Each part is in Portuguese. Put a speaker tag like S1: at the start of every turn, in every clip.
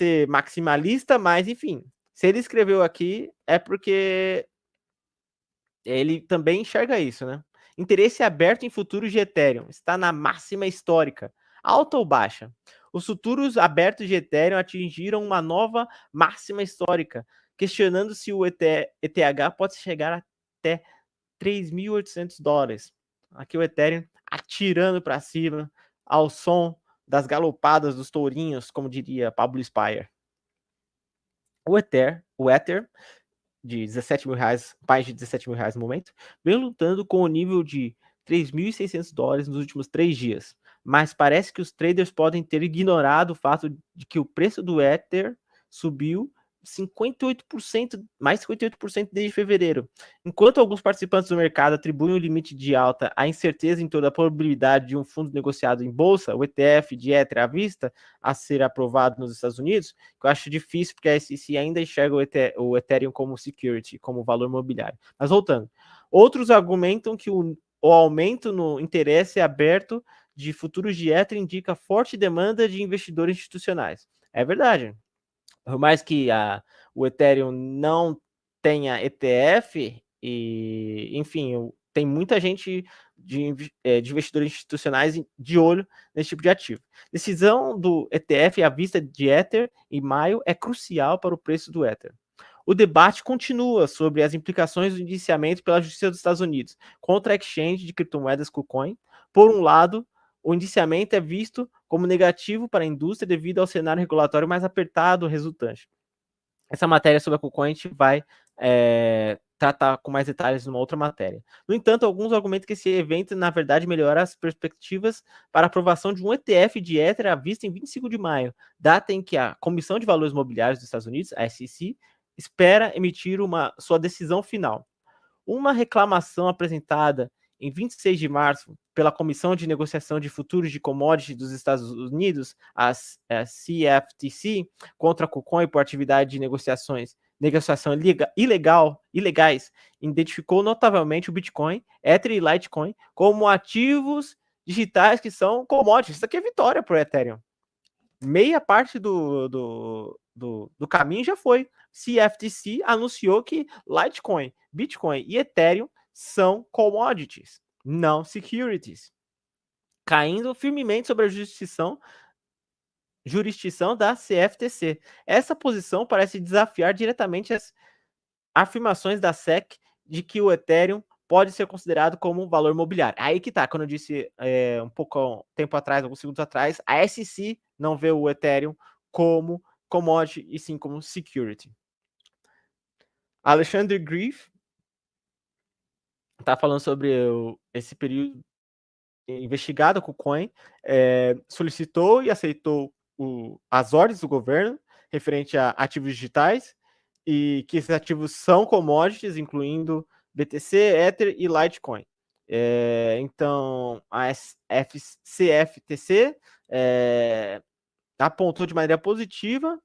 S1: ser maximalista, mas enfim, se ele escreveu aqui, é porque ele também enxerga isso, né? Interesse aberto em futuros de Ethereum. Está na máxima histórica. Alta ou baixa? Os futuros abertos de Ethereum atingiram uma nova máxima histórica, questionando se o ETH pode chegar até $3.800. Aqui o Ethereum atirando para cima ao som das galopadas dos tourinhos, como diria Pablo Spire. O Ether de 17 mil reais, mais de 17 mil reais no momento, vem lutando com o nível de $3.600 nos últimos 3 dias. Mas parece que os traders podem ter ignorado o fato de que o preço do Ether subiu 58%, mais 58% desde fevereiro. Enquanto alguns participantes do mercado atribuem o limite de alta à incerteza em torno da probabilidade de um fundo negociado em bolsa, o ETF de Ether à vista, a ser aprovado nos Estados Unidos, que eu acho difícil porque a SEC ainda enxerga o Ethereum como security, como valor mobiliário. Mas voltando, outros argumentam que o aumento no interesse aberto de futuros de Ether indica forte demanda de investidores institucionais. É verdade. Por mais que o Ethereum não tenha ETF, e enfim, tem muita gente de investidores institucionais de olho nesse tipo de ativo. Decisão do ETF à vista de Ether em maio é crucial para o preço do Ether. O debate continua sobre as implicações do indiciamento pela Justiça dos Estados Unidos contra a exchange de criptomoedas KuCoin. Por um lado, o indiciamento é visto como negativo para a indústria devido ao cenário regulatório mais apertado resultante. Essa matéria sobre a KuCoin a gente vai tratar com mais detalhes numa outra matéria. No entanto, alguns argumentam que esse evento, na verdade, melhora as perspectivas para a aprovação de um ETF de Ether à vista em 25 de maio, data em que a Comissão de Valores Mobiliários dos Estados Unidos, a SEC, espera emitir sua decisão final. Uma reclamação apresentada em 26 de março pela Comissão de Negociação de Futuros de Commodities dos Estados Unidos, a CFTC, contra a KuCoin por atividade de negociação ilegais, identificou notavelmente o Bitcoin, Ether e Litecoin como ativos digitais que são commodities. Isso aqui é vitória para o Ethereum. Meia parte do caminho já foi. CFTC anunciou que Litecoin, Bitcoin e Ethereum são commodities, não securities, caindo firmemente sobre a jurisdição da CFTC. Essa posição parece desafiar diretamente as afirmações da SEC de que o Ethereum pode ser considerado como um valor mobiliário. Aí que tá, quando eu disse um pouco tempo atrás, alguns segundos atrás, a SEC não vê o Ethereum como commodity e sim como security. Alexander Griff está falando sobre esse período investigado com o KuCoin, solicitou e aceitou as ordens do governo referente a ativos digitais e que esses ativos são commodities, incluindo BTC, Ether e Litecoin. Então, a CFTC apontou de maneira positiva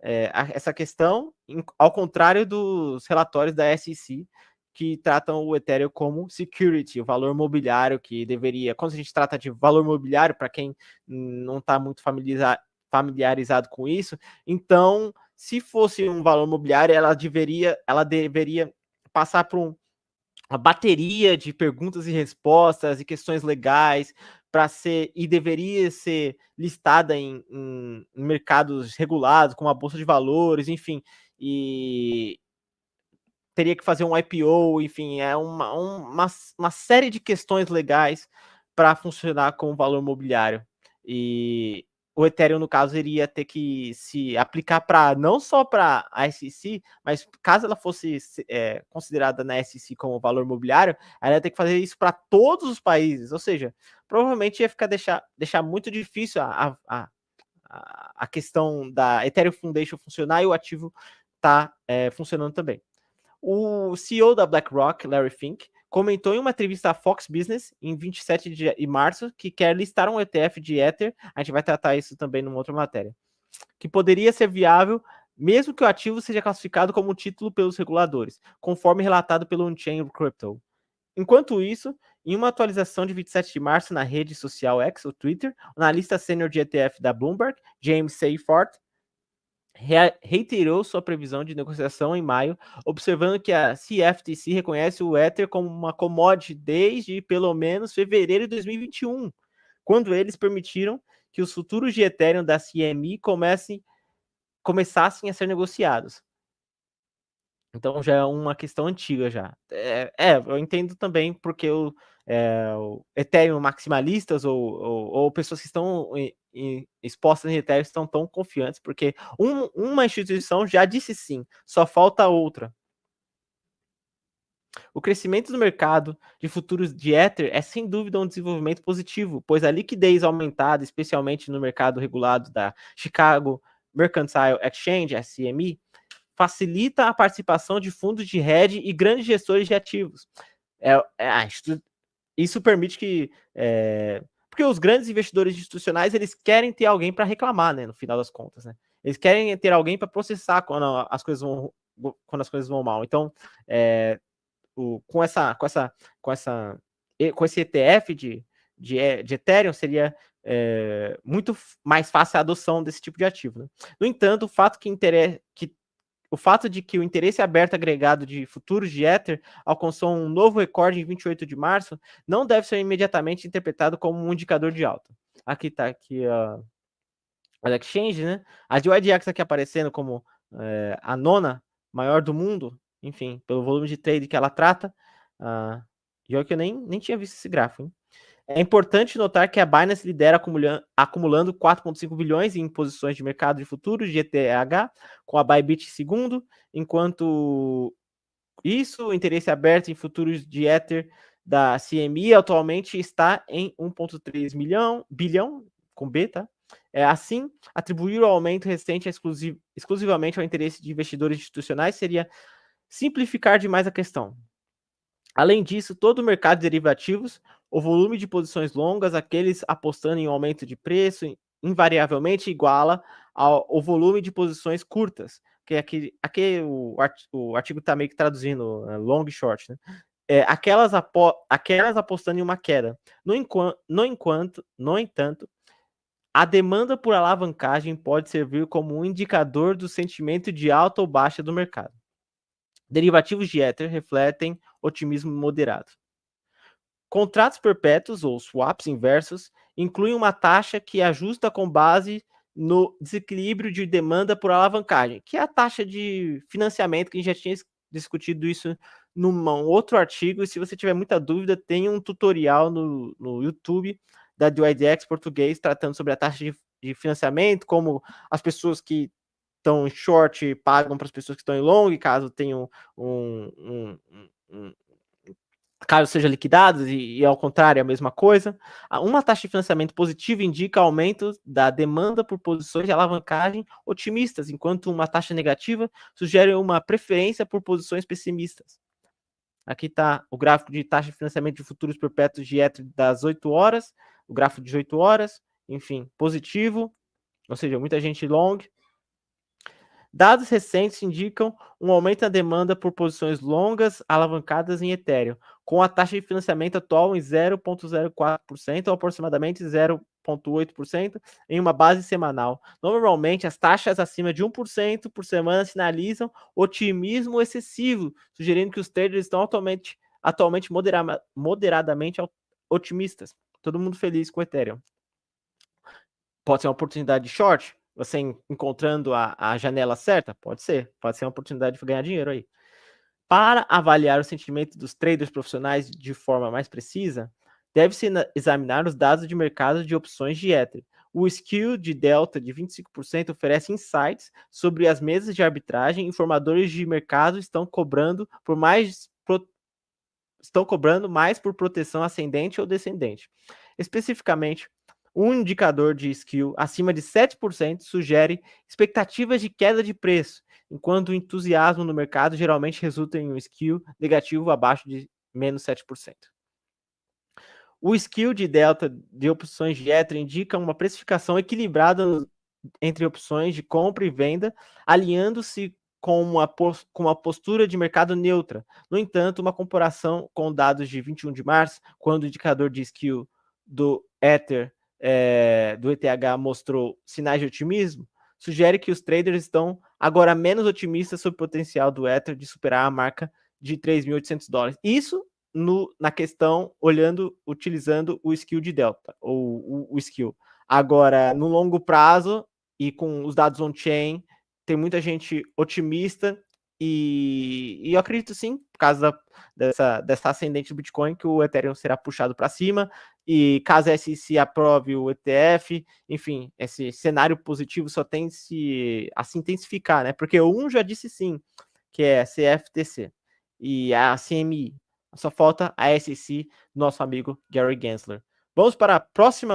S1: essa questão, ao contrário dos relatórios da SEC, que tratam o Ethereum como security, o valor mobiliário que deveria... Quando a gente trata de valor mobiliário, para quem não está muito familiarizado com isso, então, se fosse um valor mobiliário, ela deveria passar por uma bateria de perguntas e respostas e questões legais para ser e deveria ser listada em mercados regulados, como a Bolsa de Valores, enfim, e teria que fazer um IPO, enfim, é uma série de questões legais para funcionar como valor mobiliário. E o Ethereum, no caso, iria ter que se aplicar para não só para a SEC, mas caso ela fosse considerada na SEC como valor mobiliário, ela ia ter que fazer isso para todos os países, ou seja, provavelmente ia deixar muito difícil a questão da Ethereum Foundation funcionar e o ativo tá funcionando também. O CEO da BlackRock, Larry Fink, comentou em uma entrevista à Fox Business em 27 de março que quer listar um ETF de Ether, a gente vai tratar isso também numa outra matéria, que poderia ser viável mesmo que o ativo seja classificado como título pelos reguladores, conforme relatado pelo Unchained Crypto. Enquanto isso, em uma atualização de 27 de março na rede social X, o Twitter, o analista sênior de ETF da Bloomberg, James Seyfarth, reiterou sua previsão de negociação em maio, observando que a CFTC reconhece o Ether como uma commodity desde pelo menos fevereiro de 2021, quando eles permitiram que os futuros de Ethereum da CME começassem a ser negociados. Então já é uma questão antiga já. Eu entendo também porque o Ethereum maximalistas ou pessoas que estão expostas em Ethereum estão tão confiantes, porque uma instituição já disse sim, só falta outra. O crescimento do mercado de futuros de Ether é sem dúvida um desenvolvimento positivo, pois a liquidez aumentada, especialmente no mercado regulado da Chicago Mercantile Exchange, SME, facilita a participação de fundos de hedge e grandes gestores de ativos. Isso permite que... porque os grandes investidores institucionais, eles querem ter alguém para reclamar, né, no final das contas, né? Eles querem ter alguém para processar quando as coisas vão mal. Então, com esse ETF de Ethereum, seria muito mais fácil a adoção desse tipo de ativo, né? No entanto, o fato de que o interesse aberto agregado de futuros de Ether alcançou um novo recorde em 28 de março não deve ser imediatamente interpretado como um indicador de alta. Aqui está aqui a exchange, né? A DYDX aqui aparecendo como a nona maior do mundo, enfim, pelo volume de trade que ela trata. E olha que eu nem tinha visto esse gráfico, hein? É importante notar que a Binance lidera acumulando 4,5 bilhões em posições de mercado de futuros de ETH, com a Bybit em segundo, enquanto isso, o interesse aberto em futuros de Ether da CME atualmente está em 1,3 bilhão, com B, tá? Assim, atribuir o aumento recente exclusivamente ao interesse de investidores institucionais seria simplificar demais a questão. Além disso, todo o mercado de derivativos, o volume de posições longas, aqueles apostando em um aumento de preço, invariavelmente iguala ao volume de posições curtas, que aqui o artigo está meio que traduzindo long e short, né? Aquelas apostando em uma queda. No entanto, a demanda por alavancagem pode servir como um indicador do sentimento de alta ou baixa do mercado. Derivativos de Ether refletem otimismo moderado. Contratos perpétuos, ou swaps inversos, incluem uma taxa que ajusta com base no desequilíbrio de demanda por alavancagem, que é a taxa de financiamento, que a gente já tinha discutido isso num outro artigo, e se você tiver muita dúvida, tem um tutorial no YouTube da DYDX português tratando sobre a taxa de financiamento, como as pessoas que estão em short pagam para as pessoas que estão em long, caso tenham caso sejam liquidados, e ao contrário, a mesma coisa. Uma taxa de financiamento positiva indica aumento da demanda por posições de alavancagem otimistas, enquanto uma taxa negativa sugere uma preferência por posições pessimistas. Aqui está o gráfico de taxa de financiamento de futuros perpétuos de Ether das 8 horas, o gráfico de 8 horas, enfim, positivo, ou seja, muita gente long. Dados recentes indicam um aumento na demanda por posições longas alavancadas em Ethereum, com a taxa de financiamento atual em 0,04% ou aproximadamente 0,8% em uma base semanal. Normalmente, as taxas acima de 1% por semana sinalizam otimismo excessivo, sugerindo que os traders estão atualmente moderadamente otimistas. Todo mundo feliz com o Ethereum. Pode ser uma oportunidade de short? Você encontrando a janela certa? Pode ser uma oportunidade de ganhar dinheiro aí. Para avaliar o sentimento dos traders profissionais de forma mais precisa, deve-se examinar os dados de mercado de opções de Ether. O Skill de Delta de 25% oferece insights sobre as mesas de arbitragem. Informadores de mercado estão cobrando mais por proteção ascendente ou descendente. Especificamente, um indicador de skill acima de 7% sugere expectativas de queda de preço, enquanto o entusiasmo no mercado geralmente resulta em um skill negativo abaixo de menos 7%. O skill de delta de opções de Ether indica uma precificação equilibrada entre opções de compra e venda, alinhando-se com uma postura de mercado neutra. No entanto, uma comparação com dados de 21 de março, quando o indicador de skill do Ether do ETH mostrou sinais de otimismo, sugere que os traders estão agora menos otimistas sobre o potencial do Ether de superar a marca de $3.800. Isso na questão, utilizando o skill de Delta, ou o skill. Agora, no longo prazo, e com os dados on-chain, tem muita gente otimista, e eu acredito sim, por causa dessa ascendente do Bitcoin, que o Ethereum será puxado para cima, e caso a SEC aprove o ETF, enfim, esse cenário positivo só tem a se intensificar, né? Porque um já disse sim, que é a CFTC, e a CME. Só falta a SEC, nosso amigo Gary Gensler. Vamos para a próxima